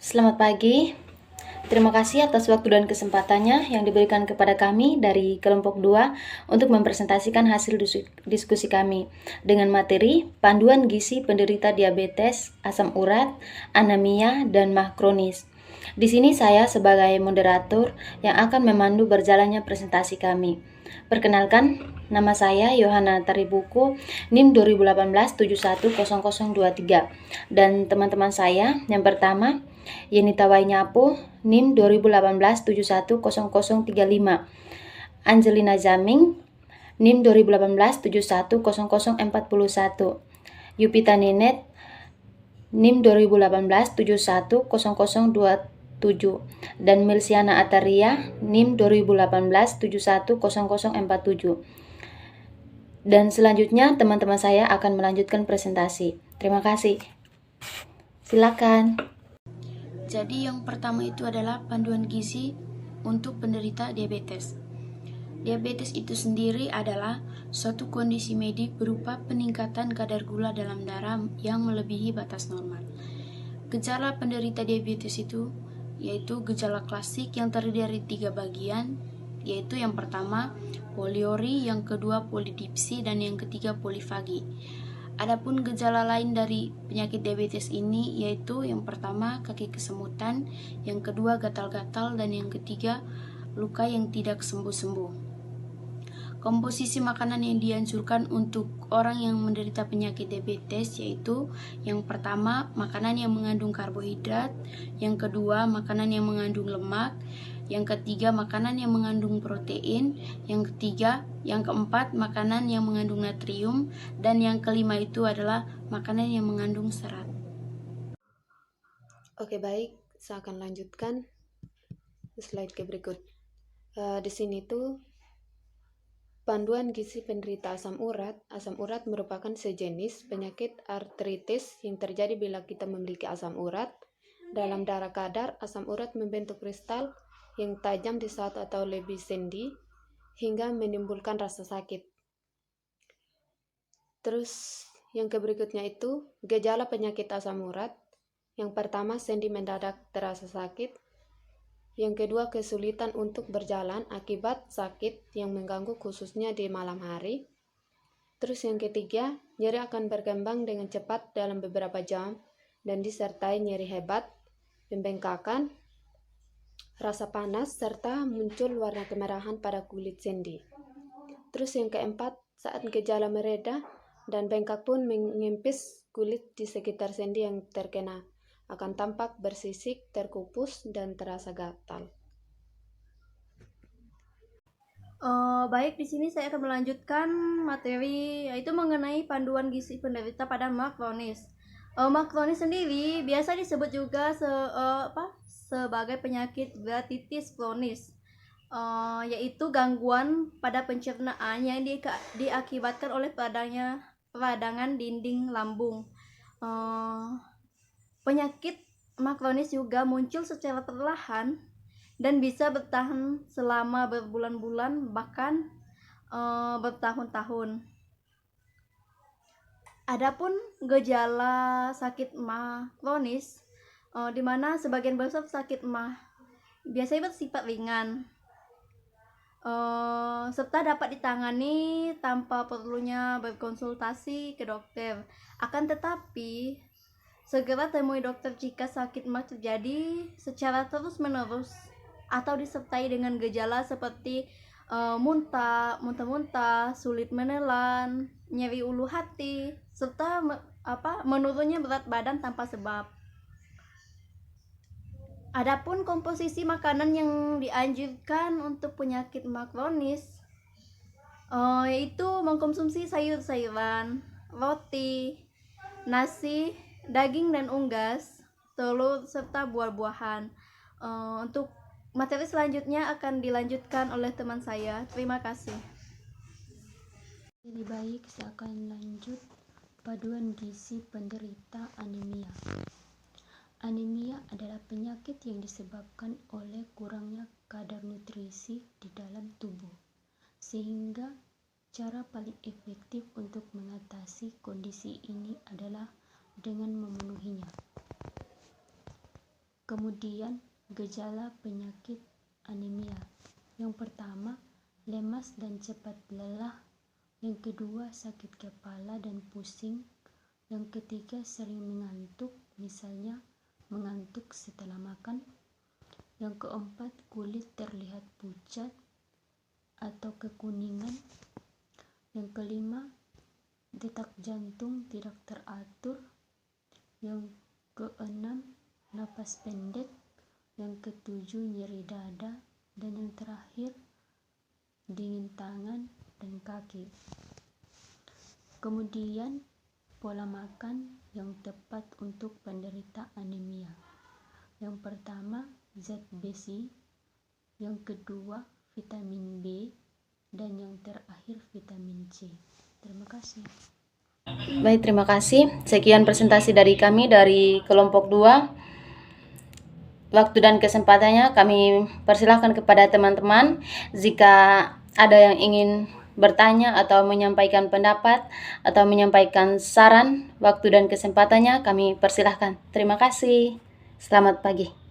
Selamat pagi. Terima kasih atas waktu dan kesempatannya yang diberikan kepada kami dari kelompok 2 untuk mempresentasikan hasil diskusi kami dengan materi panduan gizi penderita diabetes, asam urat, anemia, dan MAH kronis. Di sini saya sebagai moderator yang akan memandu berjalannya presentasi kami. Perkenalkan, nama saya Yohana Taribuku, NIM 2018-710023. Dan teman-teman saya yang pertama, Yenita Wainyapu, NIM 2018-710035. Angelina Jaming, NIM 2018-710041. Yupita Ninet, NIM 2018-710027. Dan Milsiana Ataria, NIM 2018-710047. Dan selanjutnya teman-teman saya akan melanjutkan presentasi. Terima kasih. Silakan. Jadi yang pertama itu adalah panduan gizi untuk penderita diabetes. Diabetes itu sendiri adalah suatu kondisi medik berupa peningkatan kadar gula dalam darah yang melebihi batas normal. Gejala penderita diabetes itu yaitu gejala klasik yang terdiri dari 3 bagian, yaitu yang pertama poliuri, yang kedua polidipsi, dan yang ketiga polifagi. Adapun gejala lain dari penyakit diabetes ini yaitu yang pertama kaki kesemutan, yang kedua gatal-gatal, dan yang ketiga luka yang tidak sembuh-sembuh. Komposisi makanan yang dianjurkan untuk orang yang menderita penyakit diabetes yaitu yang pertama makanan yang mengandung karbohidrat, yang kedua makanan yang mengandung lemak, yang ketiga makanan yang mengandung protein, yang keempat makanan yang mengandung natrium, dan yang kelima itu adalah makanan yang mengandung serat. Oke, baik, saya akan lanjutkan slide ke berikut. Di sini tuh panduan gizi penderita asam urat. Asam urat merupakan sejenis penyakit artritis yang terjadi bila kita memiliki asam urat. Dalam darah kadar, asam urat membentuk kristal yang tajam di satu atau lebih sendi hingga menimbulkan rasa sakit. Terus yang berikutnya itu gejala penyakit asam urat. Yang pertama, sendi mendadak terasa sakit. Yang kedua, kesulitan untuk berjalan akibat sakit yang mengganggu khususnya di malam hari. Terus yang ketiga, nyeri akan berkembang dengan cepat dalam beberapa jam dan disertai nyeri hebat, pembengkakan, rasa panas, serta muncul warna kemerahan pada kulit sendi. Terus yang keempat, saat gejala mereda dan bengkak pun mengempis kulit di sekitar sendi yang terkena akan tampak bersisik, terkupus, dan terasa gatal. Baik, di sini saya akan melanjutkan materi yaitu mengenai panduan gizi penderita pada MAH kronis. MAH kronis sendiri biasa disebut juga sebagai penyakit gratitis kronis, yaitu gangguan pada pencernaan yang diakibatkan oleh peradangan dinding lambung. Penyakit MAH kronis juga muncul secara perlahan dan bisa bertahan selama berbulan-bulan bahkan bertahun-tahun. Adapun gejala sakit MAH kronis, di mana sebagian besar sakit MAH biasanya bersifat ringan, serta dapat ditangani tanpa perlunya berkonsultasi ke dokter. Akan tetapi segera temui dokter jika sakit MAH terjadi secara terus-menerus atau disertai dengan gejala seperti muntah-muntah, sulit menelan, nyeri ulu hati, serta menurunnya berat badan tanpa sebab. Adapun komposisi makanan yang dianjurkan untuk penyakit MAH kronis yaitu mengkonsumsi sayur-sayuran, roti, nasi, daging dan unggas, telur, serta buah-buahan. Untuk materi selanjutnya akan dilanjutkan oleh teman saya. Terima kasih. Jadi baik, saya akan lanjut panduan gizi penderita anemia. Anemia adalah penyakit yang disebabkan oleh kurangnya kadar nutrisi di dalam tubuh, sehingga cara paling efektif untuk mengatasi kondisi ini adalah dengan memenuhinya. Kemudian gejala penyakit anemia. Yang pertama, lemas dan cepat lelah. Yang kedua, sakit kepala dan pusing. Yang ketiga, sering mengantuk, misalnya mengantuk setelah makan. Yang keempat, kulit terlihat pucat atau kekuningan. Yang kelima, detak jantung tidak teratur. Yang keenam, napas pendek. Yang ketujuh, nyeri dada. Dan yang terakhir, dingin tangan dan kaki. Kemudian, pola makan yang tepat untuk penderita anemia. Yang pertama, zat besi. Yang kedua, vitamin B. Dan yang terakhir, vitamin C. Terima kasih. Baik, terima kasih. Sekian presentasi dari kami dari kelompok 2. Waktu dan kesempatannya kami persilahkan kepada teman-teman jika ada yang ingin bertanya atau menyampaikan pendapat atau menyampaikan saran. Waktu dan kesempatannya kami persilahkan. Terima kasih. Selamat pagi.